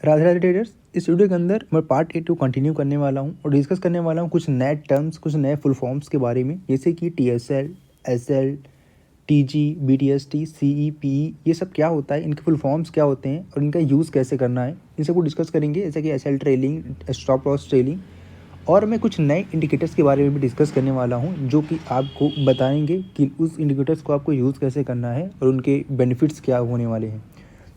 Radhe Radhe traders. इस video के अंदर मैं पार्ट 8 को कंटिन्यू करने वाला हूं और डिस्कस करने वाला हूं कुछ नए टर्म्स, कुछ नए फुल फॉर्म्स के बारे में, जैसे कि TSL, SL, TG, BTST, CE, PE, ये सब क्या होता है, इनके फुल फॉर्म्स क्या होते हैं और इनका यूज़ कैसे करना है, इन सबको डिस्कस करेंगे। जैसे कि SL trailing, stop loss trailing, और मैं कुछ नए इंडिकेटर्स के बारे में भी डिस्कस करने वाला हूं, जो कि आपको बताएंगे कि उस इंडिकेटर्स को आपको यूज़ कैसे करना है और उनके बेनिफिट्स क्या होने वाले हैं।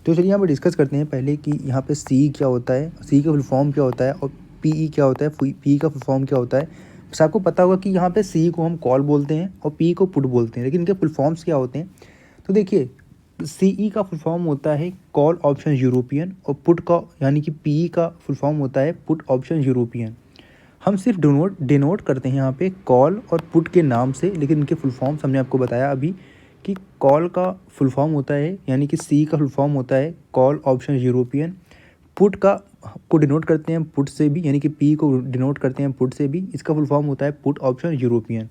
तो चलिए यहाँ पे डिस्कस करते हैं पहले कि यहाँ पे सी क्या होता है, सी का फुल फॉर्म क्या होता है, और पीई क्या होता है, पी का फुल फॉर्म क्या होता है। बस आपको पता होगा कि यहाँ पे सी को हम कॉल बोलते हैं और पी को पुट बोलते हैं, लेकिन इनके फुल फॉर्म्स क्या होते हैं। तो देखिए, सी का फुल फॉर्म होता है कॉल ऑप्शन यूरोपियन, और पुट का यानी कि पी का फुल फॉर्म होता है पुट ऑप्शन यूरोपियन। हम सिर्फ डिनोट करते हैं यहाँ पे कॉल और पुट के नाम से, लेकिन इनके फुल फॉर्म्स हमने आपको बताया अभी कि कॉल का फुल फॉर्म होता है यानी कि सी का फुल फॉर्म होता है कॉल ऑप्शन यूरोपियन। पुट को डिनोट करते हैं पुट से भी, यानी कि पी को डिनोट करते हैं पुट से भी, इसका फुल फॉर्म होता है पुट ऑप्शन यूरोपियन।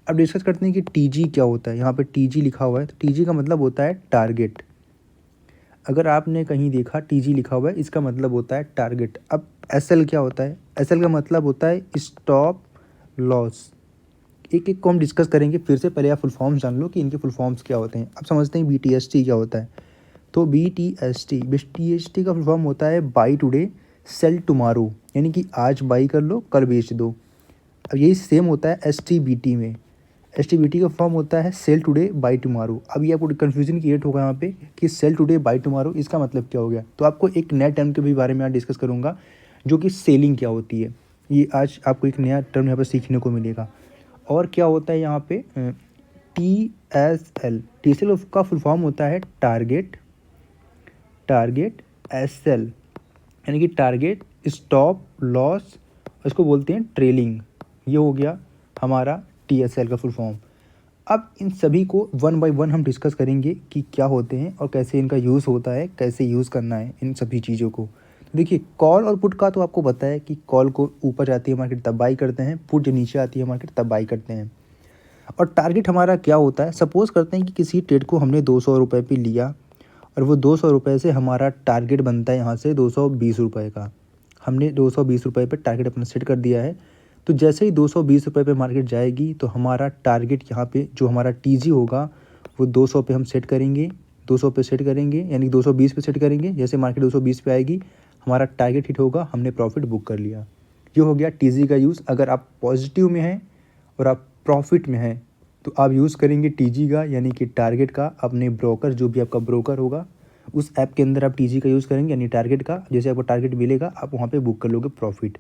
अब डिस्कस करते हैं कि टीजी क्या होता है। यहाँ पे टीजी लिखा हुआ है, तो टीजी का मतलब होता है टारगेट। अगर आपने कहीं देखा टीजी लिखा हुआ है, इसका मतलब होता है टारगेट। अब एसएल क्या होता है, एसएल का मतलब होता है स्टॉप लॉस। एक एक को हम डिस्कस करेंगे फिर से, पहले आप फुल फॉर्म्स जान लो कि इनके फुल फॉर्म्स क्या होते हैं। अब समझते हैं BTST क्या होता है। तो BTST का फुल फॉर्म होता है बाई टुडे सेल टुमारो, यानी कि आज बाई कर लो कल बेच दो। अब यही सेम होता है STBT में। STBT का फॉर्म होता है सेल टुडे बाई टुमारो। अब ये आपको कन्फ्यूजन क्रिएट होगा यहाँ पे कि सेल टुडे बाई टुमारो इसका मतलब क्या हो गया। तो आपको एक नया टर्म के भी बारे में यहाँ डिस्कस करूँगा, जो कि सेलिंग क्या होती है। ये आज आपको एक नया टर्म यहाँ पर सीखने को मिलेगा। और क्या होता है यहाँ पे TSL का फुल फॉर्म होता है टारगेट SL, यानी कि टारगेट स्टॉप लॉस, इसको बोलते हैं ट्रेलिंग। ये हो गया हमारा TSL का फुल फॉर्म। अब इन सभी को वन बाय वन हम डिस्कस करेंगे कि क्या होते हैं और कैसे इनका यूज़ होता है, कैसे यूज़ करना है इन सभी चीज़ों को। देखिए, कॉल और पुट का तो आपको पता है कि कॉल को ऊपर जाती है मार्केट तब बाई करते हैं, पुट जो नीचे आती है मार्केट तब बाई करते हैं। और टारगेट हमारा क्या होता है, सपोज़ करते हैं कि किसी ट्रेड को हमने 200 रुपये पे लिया और वो 200 रुपये से हमारा टारगेट बनता है यहाँ से 220 रुपये का। हमने 220 रुपये पे टारगेट अपना सेट कर दिया है। तो जैसे ही 220 रुपये पे मार्केट जाएगी तो हमारा टारगेट यहाँ पे जो हमारा TG होगा वो 200 पे हम सेट करेंगे, 200 पे सेट करेंगे, यानी 220 पे सेट करेंगे। जैसे मार्केट 220 पे आएगी हमारा टारगेट हिट होगा, हमने प्रॉफिट बुक कर लिया। ये हो गया TG का यूज़। अगर आप पॉजिटिव में हैं और आप प्रॉफिट में हैं तो आप यूज़ करेंगे TG का, यानी कि टारगेट का। अपने ब्रोकर, जो भी आपका ब्रोकर होगा उस ऐप के अंदर आप TG का यूज़ करेंगे, यानी टारगेट का। जैसे आपको टारगेट मिलेगा आप वहाँ पे बुक कर लोगे प्रॉफिट।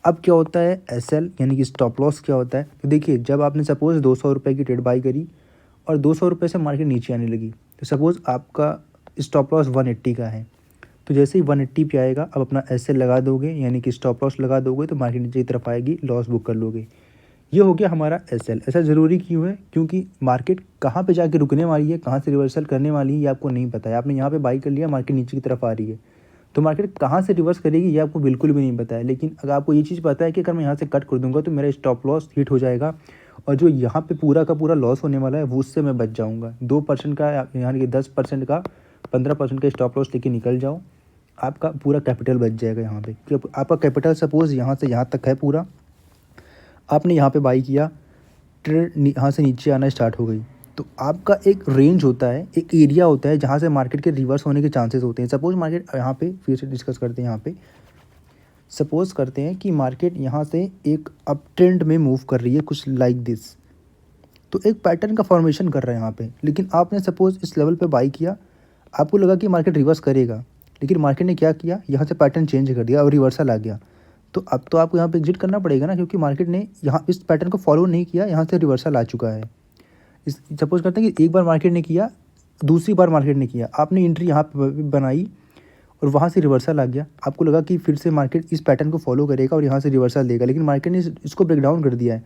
अब क्या होता है SL, यानी कि स्टॉप लॉस क्या होता है। तो देखिए, जब आपने सपोज़ 200 रुपये की ट्रेड बाई करी और 200 रुपये से मार्केट नीचे आने लगी, तो सपोज़ आपका स्टॉप लॉस 180 का है। तो जैसे ही 180 पे आएगा आप अपना SL लगा दोगे, यानी कि स्टॉप लॉस लगा दोगे, तो मार्केट नीचे की तरफ आएगी, लॉस बुक कर लोगे। ये हो गया हमारा SL। ऐसा ज़रूरी क्यों है, क्योंकि मार्केट कहाँ पे जाके रुकने वाली है, कहाँ से रिवर्सल करने वाली है, ये आपको नहीं पता है। आपने यहाँ पे बाई कर लिया, मार्केट नीचे की तरफ आ रही है, तो मार्केट कहाँ से रिवर्स करेगी ये आपको बिल्कुल भी नहीं पता है। लेकिन अगर आपको ये चीज़ पता है कि अगर मैं यहाँ से कट कर दूंगा तो मेरा स्टॉप लॉस हिट हो जाएगा, और जो यहाँ पे पूरा का पूरा लॉस होने वाला है वो उससे मैं बच जाऊँगा। 2% का, यानी कि 10% का, 15% का स्टॉप लॉस लेके निकल जाओ, आपका पूरा कैपिटल बच जाएगा यहाँ पे। क्योंकि आपका कैपिटल सपोज़ यहाँ से यहाँ तक है पूरा, आपने यहाँ पे बाई किया, ट्रेड यहाँ से नीचे आना स्टार्ट हो गई, तो आपका एक रेंज होता है, एक एरिया होता है जहाँ से मार्केट के रिवर्स होने के चांसेस होते हैं। सपोज़ मार्केट यहाँ पे, फिर से डिस्कस करते हैं, यहाँ पे सपोज़ करते हैं कि मार्केट यहाँ से एक अप ट्रेंड में मूव कर रही है, कुछ लाइक दिस। तो एक पैटर्न का फॉर्मेशन कर रहा है यहाँ पे, लेकिन आपने सपोज़ इस लेवल पे बाई किया, आपको लगा कि मार्केट रिवर्स करेगा, लेकिन मार्केट ने क्या किया, यहाँ से पैटर्न चेंज कर दिया और रिवर्सल आ गया। तो अब तो आपको यहाँ पे एग्जिट करना पड़ेगा ना, क्योंकि मार्केट ने यहाँ इस पैटर्न को फॉलो नहीं किया, यहाँ से रिवर्सल आ चुका है। इस सपोज करते हैं कि एक बार मार्केट ने किया, दूसरी बार मार्केट ने किया, आपने एंट्री यहाँ पे बनाई और वहाँ से रिवर्सल आ गया। आपको लगा कि फिर से मार्केट इस पैटर्न को फॉलो करेगा और यहाँ से रिवर्सल देगा, लेकिन मार्केट ने इसको ब्रेक डाउन कर दिया है।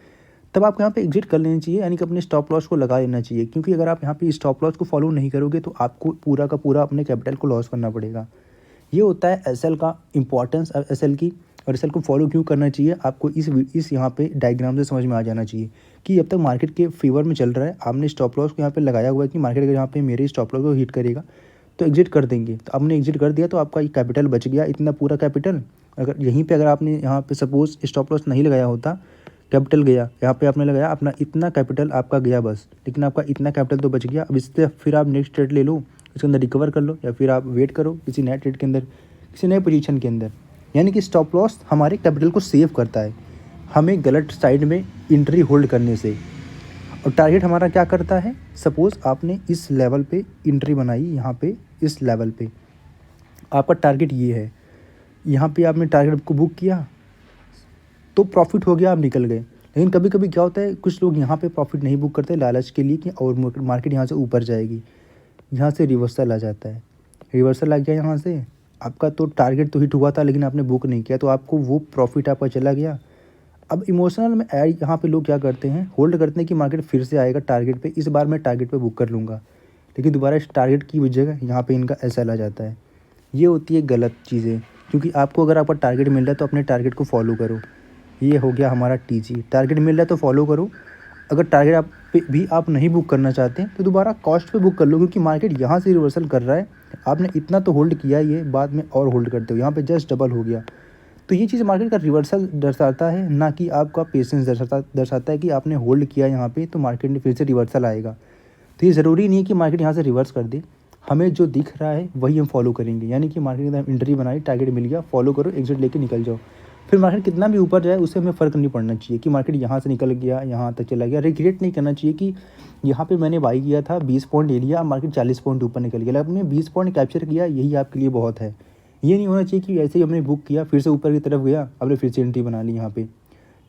तब आपको यहाँ पे एग्जिट कर लेनी चाहिए, यानी कि अपने स्टॉप लॉस को लगा लेना चाहिए। क्योंकि अगर आप यहाँ पे स्टॉप लॉस को फॉलो नहीं करोगे तो आपको पूरा का पूरा अपने कैपिटल को लॉस करना पड़ेगा। ये होता है SL का इम्पॉर्टेंस, SL की। और SL को फॉलो क्यों करना चाहिए आपको इस यहाँ पे डायग्राम से समझ में आ जाना चाहिए कि जब तक मार्केट के फेवर में चल रहा है, आपने स्टॉप लॉस को यहाँ पे लगाया हुआ है कि मार्केट अगर यहाँ पे मेरे स्टॉप लॉस को हिट करेगा तो एग्जिट कर देंगे। तो आपने एग्जिट कर दिया तो आपका ये कैपिटल बच गया, इतना पूरा कैपिटल। अगर यहीं पे अगर आपने यहाँ पे सपोज़ स्टॉप लॉस नहीं लगाया होता, कैपिटल गया, यहाँ पे आपने लगाया अपना इतना कैपिटल आपका गया बस, लेकिन आपका इतना कैपिटल तो बच गया। अब इससे फिर आप नेक्स्ट ट्रेड ले लो, इसके अंदर रिकवर कर लो, या फिर आप वेट करो किसी नए ट्रेड के अंदर, किसी नए पोजीशन के अंदर। यानी कि स्टॉप लॉस हमारे कैपिटल को सेव करता है हमें गलत साइड में एंट्री होल्ड करने से। और टारगेट हमारा क्या करता है, सपोज़ आपने इस लेवल पे एंट्री बनाई, यहाँ पे इस लेवल पे आपका टारगेट ये है, यहाँ पे आपने टारगेट को बुक किया तो प्रॉफिट हो गया, आप निकल गए। लेकिन कभी कभी क्या होता है, कुछ लोग यहाँ पे प्रॉफिट नहीं बुक करते लालच के लिए कि और मार्केट यहाँ से ऊपर जाएगी, यहाँ से रिवर्सल आ जाता है। रिवर्सल आ गया यहाँ से, आपका तो टारगेट तो हिट हुआ था लेकिन आपने बुक नहीं किया, तो आपको वो प्रॉफिट आपका चला गया। अब इमोशनल में ऐड यहाँ पे लोग क्या करते हैं, होल्ड करते हैं कि मार्केट फिर से आएगा टारगेट पे, इस बार मैं टारगेट पे बुक कर लूँगा, लेकिन दोबारा इस टारगेट की जगह यहाँ पे इनका एसएल आ जाता है। ये होती है गलत चीज़ें, क्योंकि आपको अगर आपका टारगेट मिल रहा है तो अपने टारगेट को फॉलो करो। ये हो गया हमारा टीजी, टारगेट मिल रहा है तो फॉलो करो। अगर टारगेट आप पे भी आप नहीं बुक करना चाहते हैं तो दोबारा कॉस्ट पे बुक कर लो, क्योंकि मार्केट यहाँ से रिवर्सल कर रहा है, आपने इतना तो होल्ड किया, ये बाद में और होल्ड करते हो, यहाँ पे जस्ट डबल हो गया। तो ये चीज़ मार्केट का रिवर्सल दर्शाता है, ना कि आपका पेशेंस दर्शाता है कि आपने होल्ड किया यहाँ पे तो मार्केट में फिर से रिवर्सल आएगा। तो ये ज़रूरी नहीं है कि मार्केट यहाँ से रिवर्स कर दे, हमें जो दिख रहा है वही हम फॉलो करेंगे। यानी कि मार्केट के अंदर एंट्री बनाई, टारगेट मिल गया, फॉलो करो, एग्जिट लेके निकल जाओ। फिर मार्केट कितना भी ऊपर जाए उससे हमें फ़र्क नहीं पड़ना चाहिए कि मार्केट यहाँ से निकल गया, यहाँ तक चला गया। रिग्रेट नहीं करना चाहिए कि यहाँ पे मैंने बाई किया था, 20 पॉइंट ले लिया, मार्केट 40 पॉइंट ऊपर निकल गया, आपने 20 पॉइंट कैप्चर किया, यही आपके लिए बहुत है। ये नहीं होना चाहिए कि ऐसे ही हमने बुक किया, फिर से ऊपर की तरफ गया, हमने फिर से एंट्री बना ली यहाँ पे,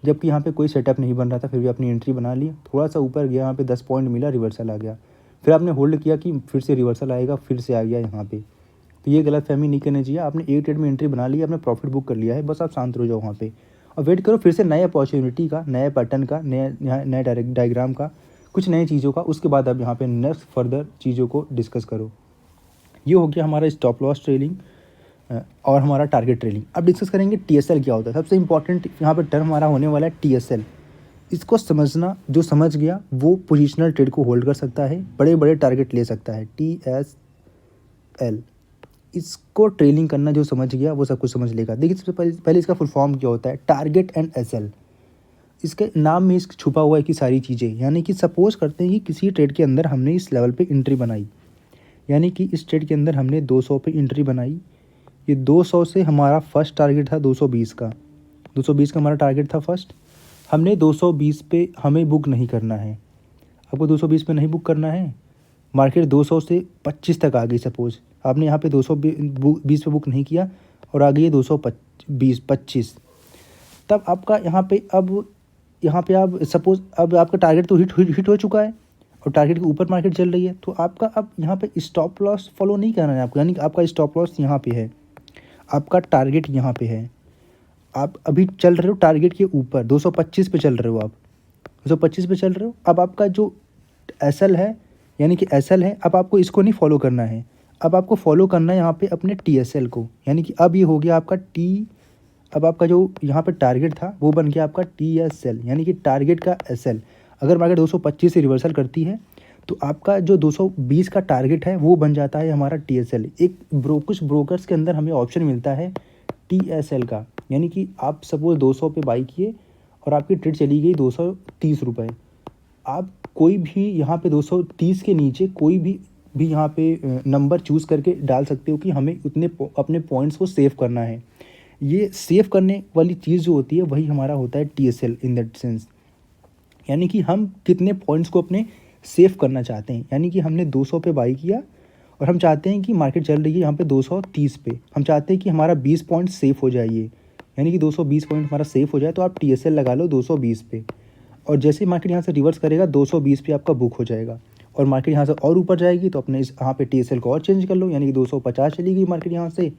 जबकि यहाँ पे कोई सेटअप नहीं बन रहा था, फिर भी अपनी एंट्री बना ली, थोड़ा सा ऊपर गया, यहाँ पे 10 पॉइंट मिला, रिवर्सल आ गया, फिर आपने होल्ड किया कि फिर से रिवर्सल आएगा, फिर से आ गया यहाँ पे। तो ये गलत फहमी नहीं करनी चाहिए। आपने एक ट्रेड में एंट्री बना ली, आपने प्रॉफिट बुक कर लिया है, बस आप शांत रह जाओ वहाँ पे और वेट करो फिर से नए अपॉर्चुनिटी का, नए पैटर्न का, नए डायग्राम का, कुछ नई चीज़ों का, उसके बाद आप यहाँ पे नेक्स्ट फर्दर चीज़ों को डिस्कस करो। ये हो गया हमारा स्टॉप लॉस ट्रेडिंग और हमारा टारगेट ट्रेडिंग। अब डिस्कस करेंगे टीएसएल क्या होता है। सबसे इंपॉर्टेंट यहाँ पर टर्म हमारा होने वाला है टीएसएल। इसको समझना, जो समझ गया वो पोजिशनल ट्रेड को होल्ड कर सकता है, बड़े बड़े टारगेट ले सकता है। टीएसएल, इसको ट्रेलिंग करना जो समझ गया वो सब कुछ समझ लेगा। देखिए सबसे पहले इसका फुल फॉर्म क्या होता है, टारगेट एंड एसएल। इसके नाम में इसका छुपा हुआ है कि सारी चीज़ें, यानी कि सपोज करते हैं कि किसी ट्रेड के अंदर हमने इस लेवल पे एंट्री बनाई, यानी कि इस ट्रेड के अंदर हमने 200 पे एंट्री बनाई। ये 200 से हमारा फर्स्ट टारगेट था 220 का, 220 का हमारा टारगेट था फर्स्ट। हमने 220 पे हमें बुक नहीं करना है, आपको 220 पे नहीं बुक करना है। मार्केट 200 से 25 तक आ गई, सपोज़ आपने यहाँ पे 220 पे बुक नहीं किया और आ गई है 225, तब आपका यहाँ पे आप सपोज़ अब आपका टारगेट तो हिट हो चुका है और टारगेट के ऊपर मार्केट चल रही है, तो आपका अब यहाँ पे स्टॉप लॉस फॉलो नहीं करना है आपको। यानी कि आपका स्टॉप लॉस यहाँ पे है, आपका टारगेट यहाँ पे है, आप अभी चल रहे हो टारगेट के ऊपर, 225 पे चल रहे हो, आप 225 पे चल रहे हो। अब आपका जो एसएल है, यानी कि एसएल है, अब आपको इसको नहीं फॉलो करना है, अब आपको फॉलो करना है यहाँ पे अपने टीएसएल को। यानी कि अब ये हो गया आपका अब आपका जो यहाँ पे टारगेट था वो बन गया आपका टीएसएल, यानी कि टारगेट का एसएल। अगर मार्केट 225 से रिवर्सल करती है तो आपका जो 220 का टारगेट है वो बन जाता है हमारा टीएसएल। कुछ ब्रोकर्स के अंदर हमें ऑप्शन मिलता है टीएसएल का, यानी कि आप सपोज 200 पे बाई किए और आपकी ट्रेड चली गई 230 रुपये, आप कोई भी यहाँ पे 230 के नीचे कोई भी यहाँ पे नंबर चूज़ करके डाल सकते हो कि हमें उतने अपने पॉइंट्स को सेव करना है। ये सेव करने वाली चीज़ जो होती है वही हमारा होता है टीएसएल इन दैट सेंस, यानी कि हम कितने पॉइंट्स को अपने सेव करना चाहते हैं। यानी कि हमने 200 पे बाई किया और हम चाहते हैं कि मार्केट चल रही है यहाँ पे 230 पे, हम चाहते हैं कि हमारा 20 पॉइंट सेव हो जाइए, यानी कि 220 पॉइंट हमारा सेव हो जाए, तो आप टीएसएल लगा लो 220 पे। और जैसे ही मार्केट यहाँ से रिवर्स करेगा 220 पे आपका बुक हो जाएगा, और मार्केट यहाँ से और ऊपर जाएगी तो अपने इस यहाँ पे टीएसएल को और चेंज कर लो, यानी कि 250 चली गई मार्केट यहाँ से,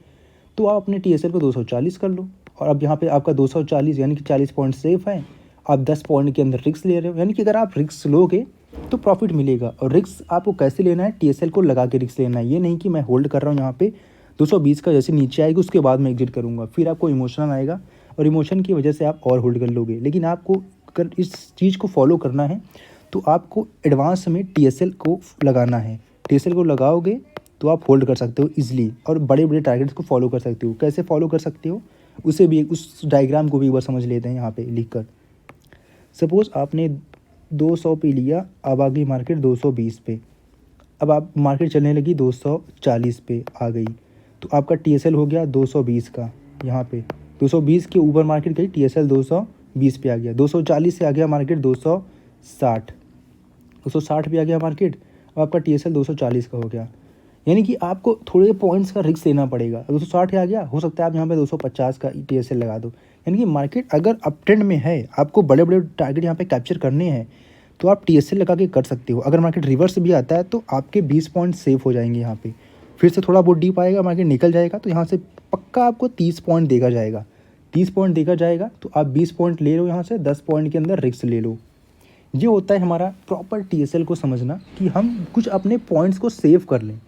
तो आप अपने टीएसएल को 240 कर लो। और अब यहाँ पे आपका 240 यानी कि 40 पॉइंट सेफ है, आप 10 पॉइंट के अंदर रिस्क ले रहे हो। यानी कि अगर आप रिस्क लोगे तो प्रॉफिट मिलेगा। और रिस्क आपको कैसे लेना है, टीएसएल को लगा के रिस्क लेना है। ये नहीं कि मैं होल्ड कर रहा हूँ यहाँ पे 220 का, जैसे नीचे आएगी उसके बाद मैं एग्जिट करूँगा, फिर आपको इमोशनल आएगा और इमोशन की वजह से आप और होल्ड कर लोगे। लेकिन आपको अगर इस चीज़ को फॉलो करना है तो आपको एडवांस में टीएसएल को लगाना है। टीएसएल को लगाओगे तो आप होल्ड कर सकते हो ईजिली और बड़े बड़े टारगेट्स को फॉलो कर सकते हो। कैसे फॉलो कर सकते हो उसे भी, उस डायग्राम को भी एक बार समझ लेते हैं यहाँ पे लिख कर। सपोज़ आपने 200 पे लिया, अब आ गई मार्केट 220 पे। अब आप मार्केट चलने लगी 240 पे आ गई, तो आपका TSL हो गया 220 का। यहाँ पे 220 के ऊपर मार्केट गई, TSL 220 पे आ गया। 240 से आ गया मार्केट 260, 260 पे आ गया मार्केट, अब आपका TSL 240 का हो गया। यानी कि आपको थोड़े पॉइंट्स का रिस्क लेना पड़ेगा। 260 आ गया, हो सकता है आप यहाँ पे 250 का TSL लगा दो। यानी कि मार्केट अगर अप ट्रेंड में है, आपको बड़े बड़े टारगेट यहाँ पे कैप्चर करने हैं, तो आप TSL लगा के कर सकते हो। अगर मार्केट रिवर्स भी आता है तो आपके 20 पॉइंट सेफ हो जाएंगे। यहाँ पे फिर से थोड़ा बहुत डीप आएगा, मार्केट निकल जाएगा, तो यहाँ से पक्का आपको 30 पॉइंट देगा जाएगा। 30 पॉइंट देगा जाएगा तो आप 20 पॉइंट ले लो यहाँ से, 10 पॉइंट के अंदर रिस्क ले लो। ये होता है हमारा प्रॉपर TSL को समझना, कि हम कुछ अपने पॉइंट्स को सेव कर लें।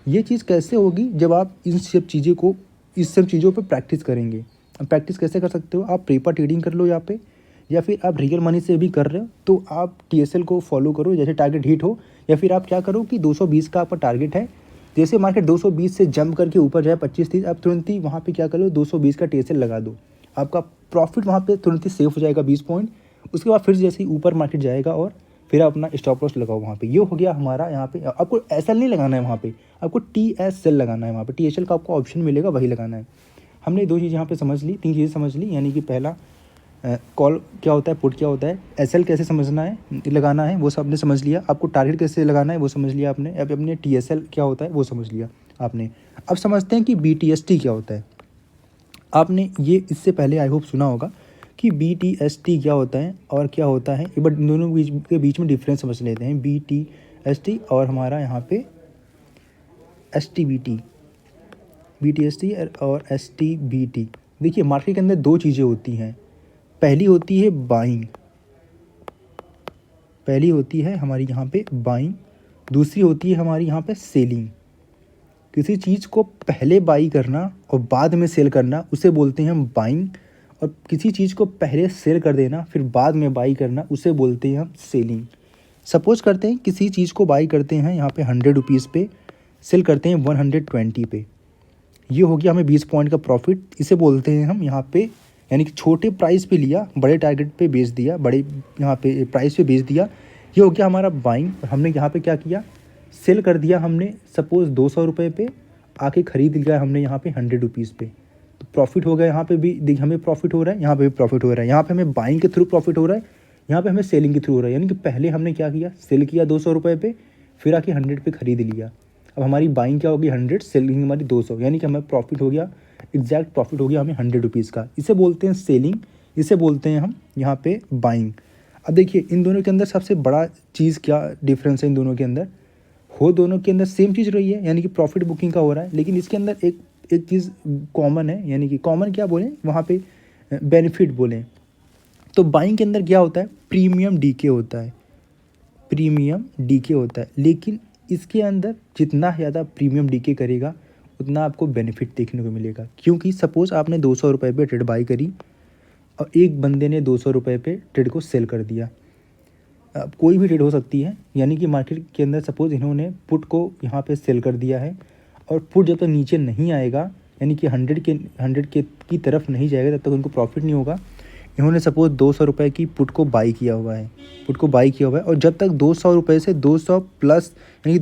ये चीज़ कैसे होगी, जब आप इन सब चीज़ों पे प्रैक्टिस करेंगे। प्रैक्टिस कैसे कर सकते हो, आप पेपर ट्रेडिंग कर लो यहाँ पे, या फिर आप रियल मनी से भी कर रहे हो तो आप TSL को फॉलो करो। जैसे टारगेट हिट हो, या फिर आप क्या करो कि 220 का आपका टारगेट है, जैसे मार्केट 220 से जंप करके ऊपर जाए 25-30, आप तुरंत ही वहाँ पे क्या करो 220 का TSL लगा दो। आपका प्रॉफिट वहाँ पे तुरंत ही सेफ हो जाएगा 20 पॉइंट। उसके बाद फिर जैसे ही ऊपर मार्केट जाएगा और फिर आप अपना स्टॉप लॉस लगाओ वहाँ पे। ये हो गया हमारा यहाँ पे। आपको SL नहीं लगाना है वहाँ पे, आपको TSL लगाना है। वहाँ पे TSL का आपको ऑप्शन मिलेगा, वही लगाना है। हमने 2 चीज़ यहाँ पे समझ ली, 3 चीज़ें समझ ली। यानी कि पहला कॉल क्या होता है, पुट क्या होता है, SL कैसे समझना है, लगाना है, वो सब आपने समझ लिया। आपको टारगेट कैसे लगाना है वो समझ लिया आपने। अब अपने TSL क्या होता है वो समझ लिया आपने। अब समझते हैं कि BTST क्या होता है। आपने ये इससे पहले आई होप सुना होगा कि BTST क्या होता है और क्या होता है। एक बार इन दोनों के बीच में डिफरेंस समझ लेते हैं, BTST और हमारा यहाँ पे STBT। BTST और STBT, देखिए मार्केट के अंदर 2 चीज़ें होती हैं। पहली होती है बाइंग, पहली होती है हमारी यहाँ पे बाइंग, दूसरी होती है हमारी यहाँ पे सेलिंग। किसी चीज़ को पहले बाई करना और बाद में सेल करना उसे बोलते हैं हम बाइंग, और किसी चीज़ को पहले सेल कर देना फिर बाद में बाई करना उसे बोलते हैं हम सेलिंग। सपोज करते हैं किसी चीज़ को बाई करते हैं यहाँ पे 100 रुपीज़ पे, सेल करते हैं 120 पे। ये हो गया हमें 20 पॉइंट का प्रॉफिट। इसे बोलते हैं हम यहाँ पे, यानी कि छोटे प्राइस पे लिया, बड़े टारगेट पे बेच दिया, बड़े यहाँ पे प्राइस पे बेच दिया। ये हो गया हमारा बाइंग। और हमने यहाँ पे क्या किया, सेल कर दिया हमने सपोज़ 200 रुपये पे, आके ख़रीद लिया हमने यहाँ पे 100 रुपीज़ पे। तो प्रॉफिट हो गया। यहाँ पे भी देखिए हमें प्रॉफिट हो रहा है, यहाँ पे भी प्रॉफिट हो रहा है। यहाँ पे हमें बाइंग के थ्रू प्रॉफिट हो रहा है, यहाँ पे हमें सेलिंग के थ्रू हो रहा है। यानी कि पहले हमने क्या किया, सेल किया 200 रुपये पे, फिर आके 100 पे ख़रीद लिया। अब हमारी बाइंग क्या होगी 100, सेलिंग हमारी 200, यानी कि हमें प्रॉफिट हो गया, एग्जैक्ट प्रॉफिट हो गया हमें 100 रुपीज़ का। इसे बोलते हैं सेलिंग, इसे बोलते हैं हम यहाँ पे बाइंग। अब देखिए इन दोनों के अंदर सबसे बड़ा चीज़ क्या डिफरेंस है इन दोनों के अंदर, हो दोनों के अंदर सेम चीज़ रही है, यानी कि प्रॉफिट बुकिंग का हो रहा है, लेकिन इसके अंदर एक चीज़ कॉमन है। यानी कि कॉमन क्या बोलें वहाँ पे, बेनिफिट बोलें तो बाइंग के अंदर क्या होता है, प्रीमियम डीके होता है, प्रीमियम डीके होता है। लेकिन इसके अंदर जितना ज़्यादा प्रीमियम डीके करेगा उतना आपको बेनिफिट देखने को मिलेगा। क्योंकि सपोज़ आपने 200 रुपये पे ट्रेड बाई करी और एक बंदे ने 200 रुपये पे ट्रेड को सेल कर दिया। अब कोई भी ट्रेड हो सकती है, यानी कि मार्केट के अंदर सपोज़ इन्होंने पुट को यहाँ पे सेल कर दिया है, और पुट जब तक नीचे नहीं आएगा, यानी कि 100 के की तरफ नहीं जाएगा, तब तक उनको प्रॉफिट नहीं होगा। इन्होंने सपोज़ 200 रुपये की पुट को बाई किया हुआ है, पुट को बाई किया हुआ है, और जब तक 200 रुपये से 200 प्लस यानी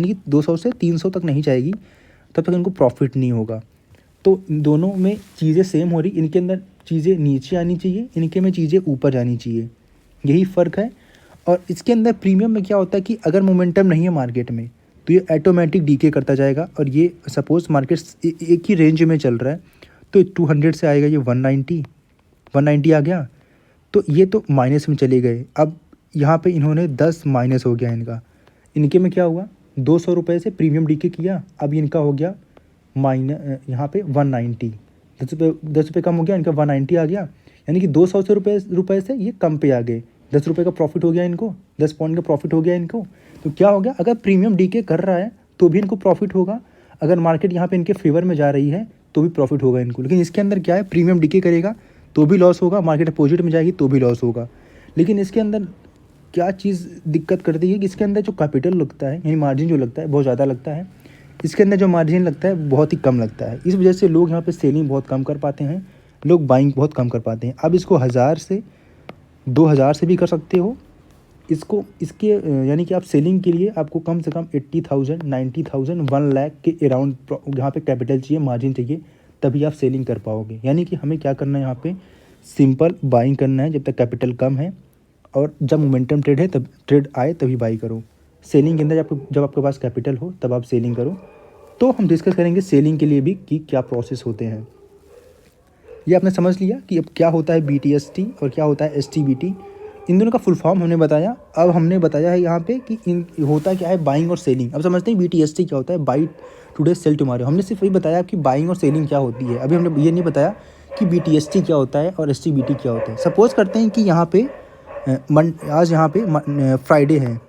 कि 200 से 300 तक नहीं जाएगी, तब तक इनको प्रॉफिट नहीं होगा। तो दोनों में चीज़ें सेम हो रही, इनके अंदर चीज़ें नीचे आनी चाहिए, इनके में चीज़ें ऊपर जानी चाहिए, यही फ़र्क है। और इसके अंदर प्रीमियम में क्या होता है कि अगर मोमेंटम नहीं है मार्केट में तो ये ऑटोमेटिक डीके करता जाएगा। और ये सपोज़ मार्केट एक ही रेंज में चल रहा है, तो 200 से आएगा ये 190 आ गया, तो ये तो माइनस में चले गए। अब यहाँ पे इन्होंने 10 माइनस हो गया इनका, इनके में क्या हुआ 200 रुपये से प्रीमियम डीके किया, अब इनका हो गया यहाँ पे 190, 10 रुपये कम हो गया, इनका 190 आ गया। यानी कि 200 रुपये से ये कम पे आ गए, 10 रुपये का प्रॉफिट हो गया इनको, 10 पॉइंट का प्रॉफिट हो गया इनको। तो क्या हो गया, अगर प्रीमियम डीके कर रहा है तो भी इनको प्रॉफिट होगा, अगर मार्केट यहाँ पे इनके फेवर में जा रही है तो भी प्रॉफिट होगा इनको। लेकिन इसके अंदर क्या है, प्रीमियम डीके करेगा तो भी लॉस होगा, मार्केट अपोजिट में जाएगी तो भी लॉस होगा। लेकिन इसके अंदर क्या चीज़ दिक्कत करती है कि इसके अंदर जो कैपिटल लगता है, यानी मार्जिन जो लगता है बहुत ज़्यादा लगता है। इसके अंदर जो मार्जिन लगता है बहुत ही कम लगता है। इस वजह से लोग यहाँ पे सेलिंग बहुत कम कर पाते हैं, लोग बाइंग बहुत कम कर पाते हैं। अब इसको 1000 से 2000 से भी कर सकते हो। इसको इसके यानी कि आप सेलिंग के लिए आपको कम से कम 80,000 90,000 1 लाख के अराउंड यहाँ पे कैपिटल चाहिए, मार्जिन चाहिए, तभी आप सेलिंग कर पाओगे। यानी कि हमें क्या करना है यहाँ पे, सिंपल बाइंग करना है जब तक कैपिटल कम है, और जब मोमेंटम ट्रेड है तब ट्रेड आए तभी बाई करो। सेलिंग के अंदर जब आपके पास कैपिटल हो तब आप सेलिंग करो। तो हम डिस्कस करेंगे सेलिंग के लिए भी कि क्या प्रोसेस होते हैं। ये आपने समझ लिया कि अब क्या होता है BTST और क्या होता है STBT। इन दोनों का फुल फॉर्म हमने बताया। अब हमने बताया है यहाँ पे कि इन होता क्या है, बाइंग और सेलिंग। अब समझते हैं BTST क्या होता है, बाई टुडे सेल टुमारो। हमने सिर्फ वही बताया कि बाइंग और सेलिंग क्या होती है। अभी हमने ये नहीं बताया कि BTST क्या होता है और STBT क्या होता है। सपोज़ करते हैं कि यहाँ पे आज यहाँ पे फ्राइडे है,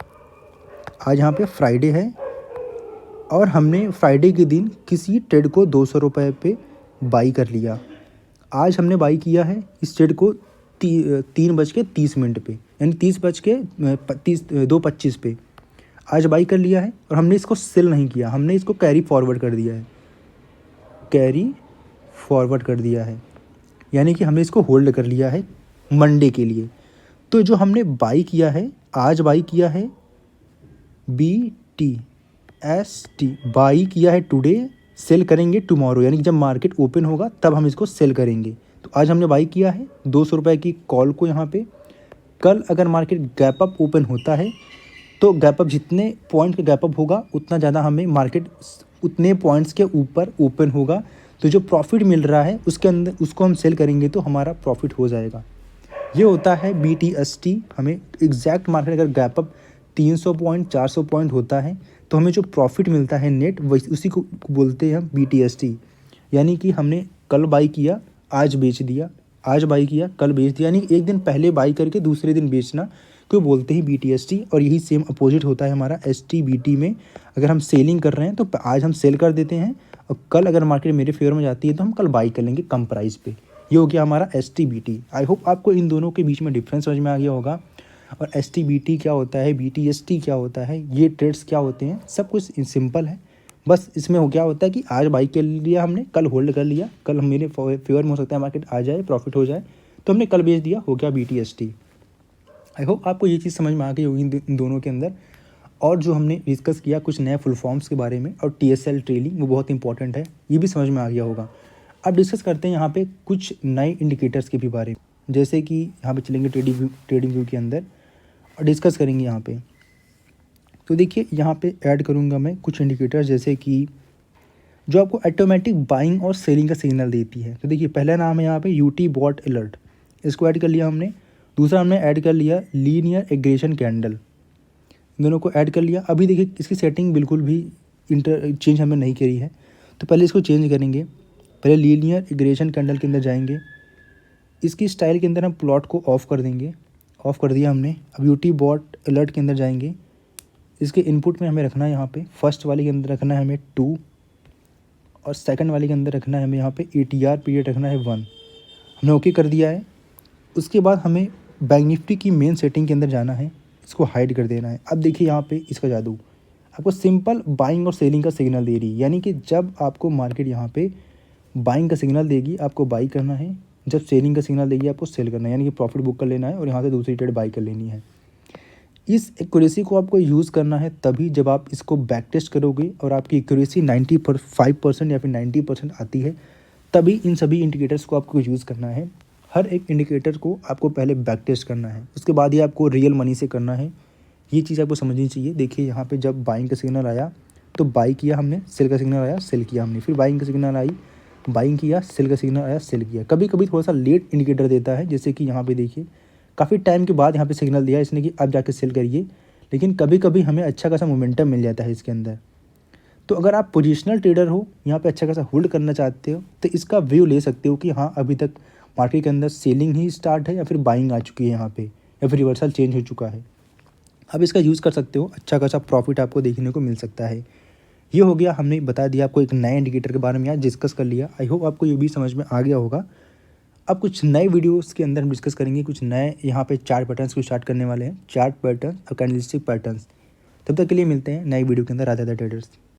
आज यहाँ पे फ्राइडे है और हमने फ्राइडे के दिन किसी ट्रेड को 200 रुपये पे बाई कर लिया। आज हमने बाई किया है इस ट्रेड को 3:30 पे, यानी 2:25 पे आज बाई कर लिया है, और हमने इसको सेल नहीं किया, हमने इसको कैरी फॉरवर्ड कर दिया है, कैरी फॉरवर्ड कर दिया है, यानी कि हमने इसको होल्ड कर लिया है मंडे के लिए। तो जो हमने बाई किया है, आज बाई किया है BTST, बाई किया है टुडे, सेल करेंगे टुमारो, यानी कि जब मार्केट ओपन होगा तब हम इसको सेल करेंगे। तो आज हमने बाई किया है 200 रुपये की कॉल को यहाँ पे। कल अगर मार्केट गैप अप ओपन होता है तो गैप अप जितने पॉइंट का गैप अप होगा उतना ज़्यादा हमें मार्केट उतने पॉइंट्स के ऊपर ओपन होगा। तो जो प्रॉफिट मिल रहा है उसके अंदर उसको हम सेल करेंगे तो हमारा प्रॉफिट हो जाएगा। ये होता है BTST। हमें एग्जैक्ट मार्केट अगर गैप अप 300 पॉइंट 400 पॉइंट होता है तो हमें जो प्रॉफिट मिलता है नेट, वही उसी को बोलते हैं हम BTST। यानी कि हमने कल बाई किया आज बेच दिया, आज बाई किया कल बेच दिया, यानी एक दिन पहले बाई करके दूसरे दिन बेचना को बोलते हैं BTST। और यही सेम अपोजिट होता है हमारा STBT में। अगर हम सेलिंग कर रहे हैं तो आज हम सेल कर देते हैं, और कल अगर मार्केट मेरे फेवर में जाती है तो हम कल बाई कर लेंगे कम प्राइस पे। ये हो गया हमारा STBT। आई होप आपको इन दोनों के बीच में डिफरेंस समझ में आ गया होगा, और STBT क्या होता है, BTST क्या होता है, ये ट्रेड्स क्या होते हैं, सब कुछ सिंपल है। बस इसमें हो क्या होता है कि आज बाई कर लिया हमने, कल होल्ड कर लिया, कल मेरे फेवर में हो सकता है मार्केट आ जाए प्रॉफिट हो जाए तो हमने कल बेच दिया, हो गया BTST। आई होप आपको ये चीज़ समझ में आ गई होगी इन दोनों के अंदर। और जो हमने डिस्कस किया कुछ नए फुल फॉर्म्स के बारे में और TSL ट्रेलिंग, वो बहुत इंपॉर्टेंट है, ये भी समझ में आ गया होगा। अब डिस्कस करते हैं यहाँ पे कुछ नए इंडिकेटर्स के भी बारे में, जैसे कि यहाँ पे चलेंगे ट्रेडिंग व्यू के अंदर और डिस्कस करेंगे यहाँ पे। तो देखिए यहाँ पे ऐड करूँगा मैं कुछ इंडिकेटर, जैसे कि जो आपको ऑटोमेटिक बाइंग और सेलिंग का सिग्नल देती है। तो देखिए पहला नाम है यहाँ पे UT बॉट अलर्ट, इसको ऐड कर लिया हमने। दूसरा हमने ऐड कर लिया लीनियर एग्रेशन कैंडल, इन दोनों को ऐड कर लिया। अभी देखिए इसकी सेटिंग बिल्कुल भी चेंज हमने नहीं करी है, तो पहले इसको चेंज करेंगे। पहले लीनियर एग्रेशन कैंडल के अंदर जाएंगे, इसकी स्टाइल के अंदर हम प्लॉट को ऑफ कर देंगे, ऑफ कर दिया हमने। अब UT बॉट अलर्ट के अंदर जाएंगे, इसके इनपुट में हमें रखना है यहाँ पे फर्स्ट वाले के अंदर रखना है हमें 2, और सेकंड वाले के अंदर रखना है हमें यहाँ पे ATR पीरियड रखना है 1। हमने ओके कर दिया है। उसके बाद हमें बैंक निफ्टी की मेन सेटिंग के अंदर जाना है, इसको हाइड कर देना है। अब देखिए यहाँ पे इसका जादू आपको सिंपल बाइंग और सेलिंग का सिग्नल दे रही है, यानी कि जब आपको मार्केट यहाँ पे बाइंग का सिग्नल देगी आपको बाई करना है, जब सेलिंग का सिग्नल देगी आपको सेल करना है, यानी कि प्रॉफिट बुक कर लेना है और यहाँ से दूसरी ट्रेड बाई कर लेनी है। इस एक्यूरेसी को आपको यूज़ करना है तभी जब आप इसको बैक टेस्ट करोगे और आपकी एक्यूरेसी 95% या फिर 90% आती है, तभी इन सभी इंडिकेटर्स को आपको यूज़ करना है। हर एक इंडिकेटर को आपको पहले बैक टेस्ट करना है, उसके बाद ही आपको रियल मनी से करना है। ये चीज़ आपको समझनी चाहिए। देखिए यहाँ पे जब बाइंग का सिग्नल आया तो बाई किया हमने, सेल का सिग्नल आया सेल किया हमने, फिर बाइंग का सिग्नल आई बाइंग किया, सेल का सिग्नल आया सेल किया। कभी कभी थोड़ा सा लेट इंडिकेटर देता है, जैसे कि यहाँ पे देखिए काफ़ी टाइम के बाद यहाँ पे सिग्नल दिया इसने कि अब जाके सेल करिए, लेकिन कभी कभी हमें अच्छा खासा मोमेंटम मिल जाता है इसके अंदर। तो अगर आप पोजिशनल ट्रेडर हो, यहाँ पे अच्छा खासा होल्ड करना चाहते हो, तो इसका व्यू ले सकते हो कि हाँ अभी तक मार्केट के अंदर सेलिंग ही स्टार्ट है या फिर बाइंग आ चुकी है यहाँ पे, या फिर रिवर्सल चेंज हो चुका है। अब इसका यूज़ कर सकते हो, अच्छा खासा प्रॉफिट आपको देखने को मिल सकता है। ये हो गया, हमने बता दिया आपको एक नए इंडिकेटर के बारे में, आज डिस्कस कर लिया। आई होप आपको ये भी समझ में आ गया होगा। अब कुछ नए वीडियोस के अंदर हम डिस्कस करेंगे कुछ नए यहाँ पे चार्ट पैटर्न्स को स्टार्ट करने वाले हैं, चार्ट पैटर्न और कैंडलस्टिक पैटर्न्स। तब तक के लिए मिलते हैं नई वीडियो के अंदर। राधे राधे ट्रेडर्स।